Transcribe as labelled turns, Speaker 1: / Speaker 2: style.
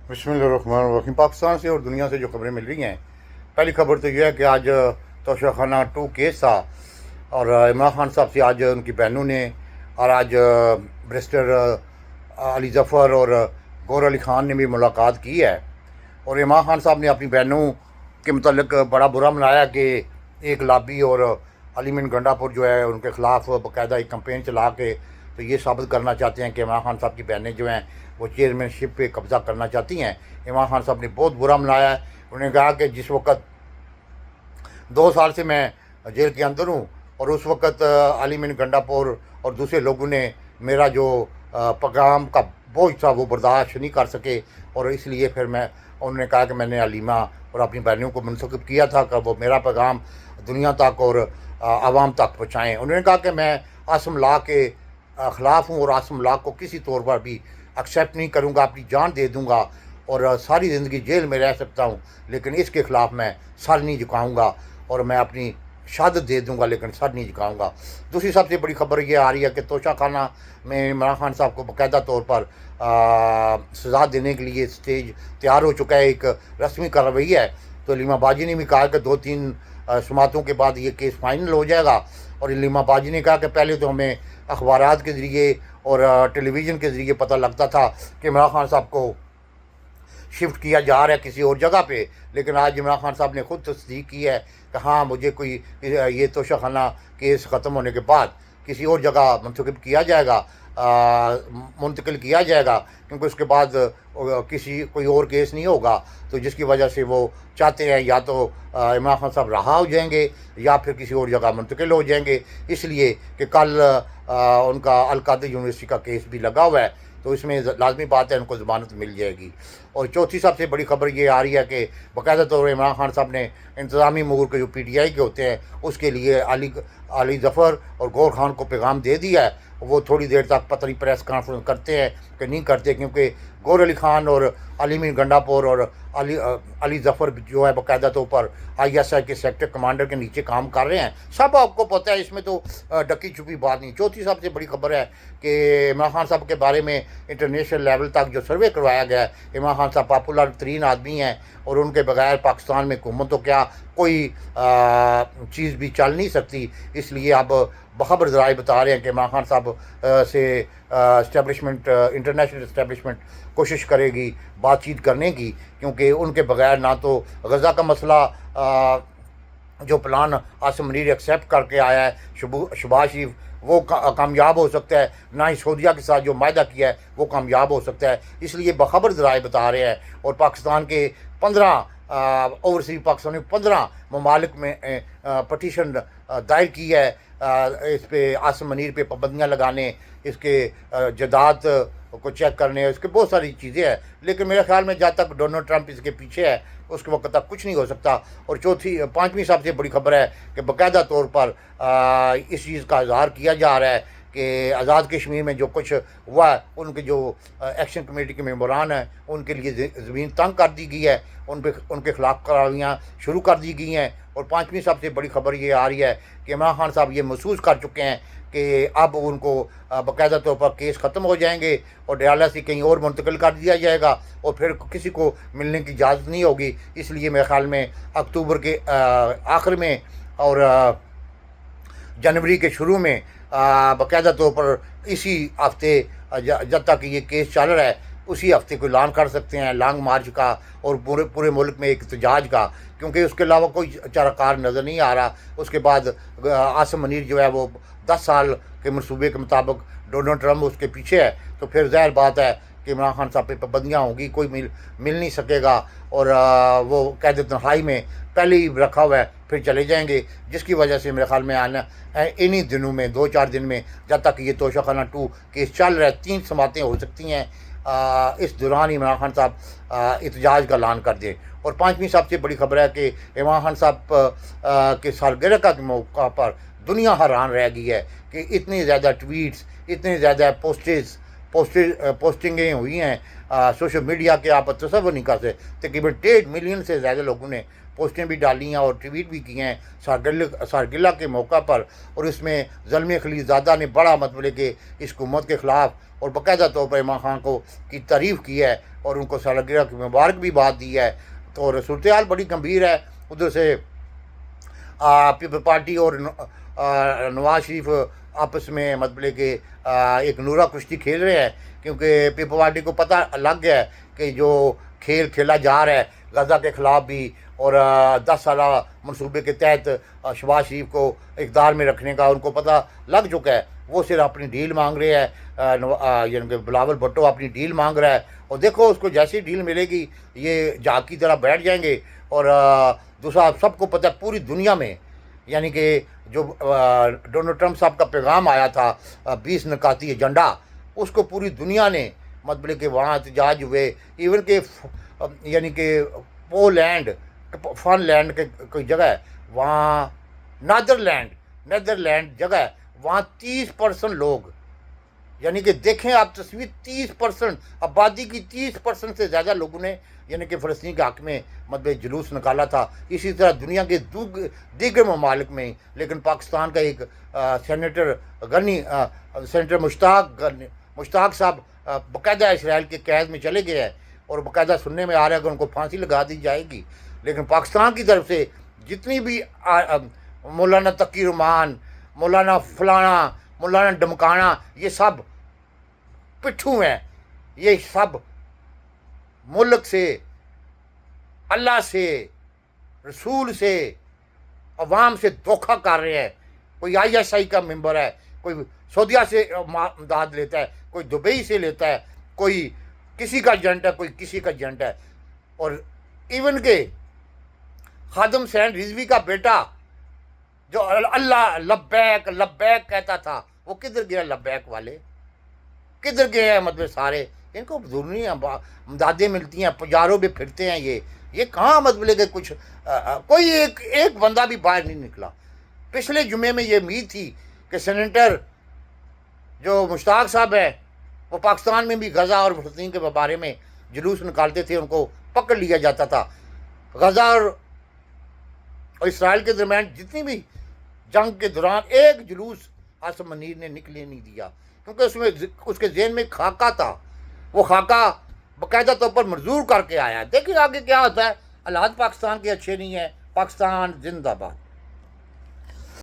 Speaker 1: बिस्मिल्लाहिर्रहमानिर्रहीम। पाकिस्तान से और दुनिया से जो खबरें मिल रही हैं, पहली खबर तो यह है कि आज तोशाखाना 2 केस था और इमरान खान साहब से आज उनकी बहनों ने और आज बैरिस्टर अली ज़फ़र और गौहर अली ख़ान ने भी मुलाकात की है। और इमरान खान साहब ने अपनी बहनों के मतलब बड़ा बुरा मनाया कि एक लॉबी और अली मिन गंडापुर जो है उनके ख़िलाफ़ बाकायदा एक कंपेन चला के तो ये साबित करना चाहते हैं कि इमरान खान साहब की बहनें जो हैं वो चेयरमैनशिप पे कब्ज़ा करना चाहती हैं। इमरान खान साहब ने बहुत बुरा मनाया है। उन्होंने कहा कि जिस वक्त 2 साल से मैं जेल के अंदर हूँ और उस वक्त अली मिन गंडापुर और दूसरे लोगों ने मेरा जो पैगाम का बोझ था वो बर्दाश्त नहीं कर सके और इसलिए फिर उन्होंने कहा कि मैंने अलीमा और अपनी बहनों को मुंतखब किया था कि वो मेरा पैगाम दुनिया तक और आवाम तक पहुँचाएँ। उन्होंने कहा कि मैं आसम ला के ख़िलाफ़ हूँ और आसम ला को किसी तौर पर भी एक्सेप्ट नहीं करूँगा, अपनी जान दे दूँगा और सारी ज़िंदगी जेल में रह सकता हूँ, लेकिन इसके ख़िलाफ़ मैं सर नहीं झुकाऊँगा और मैं अपनी शहादत दे दूँगा लेकिन सर नहीं झुकाऊँगा। दूसरी सबसे बड़ी खबर ये आ रही है कि तोशाखाना में इमरान खान साहब को बाकायदा तौर पर सज़ा देने के लिए स्टेज तैयार हो चुका है, एक रस्मी कार्रवाई है। तो लीमा बाजी ने भी कहा कि 2-3 समातों के बाद ये केस फाइनल हो जाएगा। और लीमा बाजी ने कहा कि पहले तो हमें अखबारात के ज़रिए और टेलीविज़न के ज़रिए पता लगता था कि इमरान खान साहब को शिफ्ट किया जा रहा है किसी और जगह पे, लेकिन आज इमरान खान साहब ने खुद तस्दीक की है कि हाँ मुझे कोई ये तोशाखाना केस ख़त्म होने के बाद किसी और जगह मुंतकिल किया जाएगा क्योंकि उसके बाद कोई और केस नहीं होगा। तो जिसकी वजह से वो चाहते हैं या तो इमरान खान साहब रहा हो जाएंगे या फिर किसी और जगह मुंतकिल हो जाएंगे, इसलिए कि कल उनका अल-कादिर यूनिवर्सिटी का केस भी लगा हुआ है तो इसमें लाजमी बात है उनको ज़मानत मिल जाएगी। और चौथी सबसे बड़ी खबर ये आ रही है कि बाकायदा तौर पर इमरान खान साहब ने इंतज़ामी अमूर के जो PTI के होते हैं उसके लिए अली ज़फ़र और गौहर ख़ान को पैगाम दे दिया है। वो थोड़ी देर तक पता नहीं प्रेस कॉन्फ्रेंस करते हैं कि नहीं करते, क्योंकि गौहर अली ख़ान और अली मिन गंडापुर और अली ज़फ़र जो है बाकायदा तौर पर ISI के सेक्टर कमांडर के नीचे काम कर रहे हैं। सब आपको पता है, इसमें तो डकी छुपी बात नहीं। चौथी सबसे बड़ी खबर है कि इमरान खान साहब के बारे में इंटरनेशनल लेवल तक जो सर्वे करवाया गया है, इमरान खान साहब पॉपुलर तरीन आदमी हैं और उनके बगैर पाकिस्तान में हुकूमत तो क्या कोई चीज़ भी चल नहीं सकती। इसलिए अब बखबर ज़राए बता रहे हैं कि इमरान खान साहब से इस्टेब्लिशमेंट इंटरनेशनल इस्टेब्लिशमेंट कोशिश करेगी बातचीत करने की, क्योंकि उनके बगैर ना तो गज़ा का मसला जो प्लान आसिम मनीर एक्सेप्ट करके आया है शहबाज शरीफ वो कामयाब हो सकता है, ना ही सऊदीया के साथ जो मायदा किया है वो कामयाब हो सकता है। इसलिए बखबर ज़राए बता रहे हैं। और पाकिस्तान के 15 ओवरसीज पाकिस्तानी 15 ममालिक में पटिशन दायर की है इस पे आसिम मनीर पे पाबंदियाँ लगाने, इसके जदाद को चेक करने, इसके बहुत सारी चीज़ें हैं। लेकिन मेरे ख्याल में जब तक डोनाल्ड ट्रंप इसके पीछे है उसके वक्त तक कुछ नहीं हो सकता। और पाँचवीं सबसे बड़ी खबर है कि बाकायदा तौर पर इस चीज़ का इजहार किया जा रहा है कि आज़ाद कश्मीर में जो कुछ हुआ है उनके जो एक्शन कमेटी के मेंबरान हैं उनके लिए ज़मीन तंग कर दी गई है, उनके खिलाफ कार्रवाइयाँ शुरू कर दी गई हैं। और पाँचवीं सबसे बड़ी खबर ये आ रही है कि इमरान खान साहब ये महसूस कर चुके हैं कि अब उनको बाकायदा तौर पर केस ख़त्म हो जाएंगे और डयाला से कहीं और मुंतकिल कर दिया जाएगा और फिर किसी को मिलने की इजाज़त नहीं होगी। इसलिए मेरे ख्याल में अक्टूबर के आखिर में और जनवरी के शुरू में बाकायदा तौर पर इसी हफ्ते जब तक ये केस चल रहा है उसी हफ्ते को ऐलान कर सकते हैं लॉन्ग मार्च का और पूरे मुल्क में एक एहतजाज का, क्योंकि उसके अलावा कोई चाराकार नज़र नहीं आ रहा। उसके बाद आसिम मनीर जो है वो 10 साल के मनसूबे के मुताबिक डोनाल्ड ट्रंप उसके पीछे है, तो फिर ज़ाहिर बात है कि इमरान खान साहब पे पाबंदियाँ होंगी, कोई मिल नहीं सकेगा और वो कैद तन्हाई में पहले ही रखा हुआ है, फिर चले जाएंगे। जिसकी वजह से मेरे ख्याल में आना इन्हीं दिनों में 2-4 दिन में जब तक ये तोशाखाना 2 केस चल रहा है 3 समातें हो सकती हैं, इस दौरान इमरान खान साहब एहतजाज का ऐलान कर दें। और पाँचवीं सबसे बड़ी खबर है कि इमरान खान साहब के सालगिरह के मौका पर दुनिया हैरान रह गई है कि इतनी ज़्यादा ट्वीट्स, इतने ज़्यादा پوسٹنگیں ہوئی ہیں سوشل میڈیا کے، آپ تصور نہیں کر سکتے، تقریباً 1.5 ملین سے زیادہ لوگوں نے پوسٹیں بھی ڈالی ہیں اور ٹویٹ بھی کیے ہیں سارگلہ کے موقع پر، اور اس میں زلمی خلیزادہ نے بڑا مطلب کہ اس حکومت کے خلاف اور باقاعدہ طور پر عمران خان کو کی تعریف کی ہے اور ان کو سالگرہ کی مبارک بھی بات دی ہے. تو صورتحال بڑی گمبھیر ہے. ادھر سے پیپل پارٹی اور نواز شریف آپس میں مطلب کہ ایک نورہ کشتی کھیل رہے ہیں، کیونکہ پیپل پارٹی کو پتہ لگ گیا ہے کہ جو کھیل کھیلا جا رہا ہے غزہ کے خلاف بھی اور 10 سالہ منصوبے کے تحت شہباز شریف کو اقتدار میں رکھنے کا ان کو پتہ لگ چکا ہے. وہ صرف اپنی ڈیل مانگ رہے ہیں، یعنی کہ بلاول بھٹو اپنی ڈیل مانگ رہا ہے، اور دیکھو اس کو جیسی ڈیل ملے گی یہ جھاگ کی طرح بیٹھ جائیں گے. اور دوسرا سب کو پتہ ہے پوری دنیا میں، یعنی کہ جو ڈونلڈ ٹرمپ صاحب کا پیغام آیا تھا 20 نکاتی ایجنڈا، اس کو پوری دنیا نے مطلب کہ وہاں احتجاج ہوئے. ایون کہ یعنی کہ پولینڈ فن لینڈ کے کوئی جگہ ہے وہاں، نیدرلینڈ جگہ ہے وہاں 30% لوگ، یعنی کہ دیکھیں آپ تصویر، 30% آبادی کی 30% سے زیادہ لوگوں نے یعنی کہ فلسطین کے حق میں مطلب جلوس نکالا تھا. اسی طرح دنیا کے دیگر ممالک میں، لیکن پاکستان کا ایک سینیٹر سینیٹر مشتاق صاحب باقاعدہ اسرائیل کے قید میں چلے گئے ہیں، اور باقاعدہ سننے میں آ رہا ہے کہ ان کو پھانسی لگا دی جائے گی. لیکن پاکستان کی طرف سے جتنی بھی مولانا تقی رحمان، مولانا فلانا، مولانا ڈمکانا، یہ سب پٹھو ہیں، یہ سب ملک سے، اللہ سے، رسول سے، عوام سے دھوکہ کر رہے ہیں. کوئی ISI کا ممبر ہے، کوئی سعودیہ سے امداد لیتا ہے، کوئی دبئی سے لیتا ہے، کوئی کسی کا ایجنٹ ہے، کوئی کسی کا ایجنٹ ہے. اور ایون کہ خادم حسین رضوی کا بیٹا جو اللہ لبیک لبیک کہتا تھا، وہ کدھر گیا؟ لبیک والے کدھر گئے ہیں؟ مطلب سارے ان کو ضروری امدادیں ملتی ہیں، پجاروں پہ پھرتے ہیں، یہ کہاں مطلب کہ کچھ کوئی ایک بندہ بھی باہر نہیں نکلا. پچھلے جمعے میں یہ امید تھی کہ سینیٹر جو مشتاق صاحب ہیں وہ پاکستان میں بھی غزہ اور فلسطین کے بارے میں جلوس نکالتے تھے، ان کو پکڑ لیا جاتا تھا. غزہ اور اسرائیل کے درمیان جتنی بھی جنگ کے دوران ایک جلوس عاصم منیر نے نکلے نہیں دیا، کیونکہ اس کے ذہن میں خاکہ تھا، وہ خاکہ باقاعدہ طور پر منظور کر کے آیا. دیکھیں آگے کیا ہوتا ہے. حالات پاکستان کے اچھے نہیں ہیں. پاکستان زندہ باد.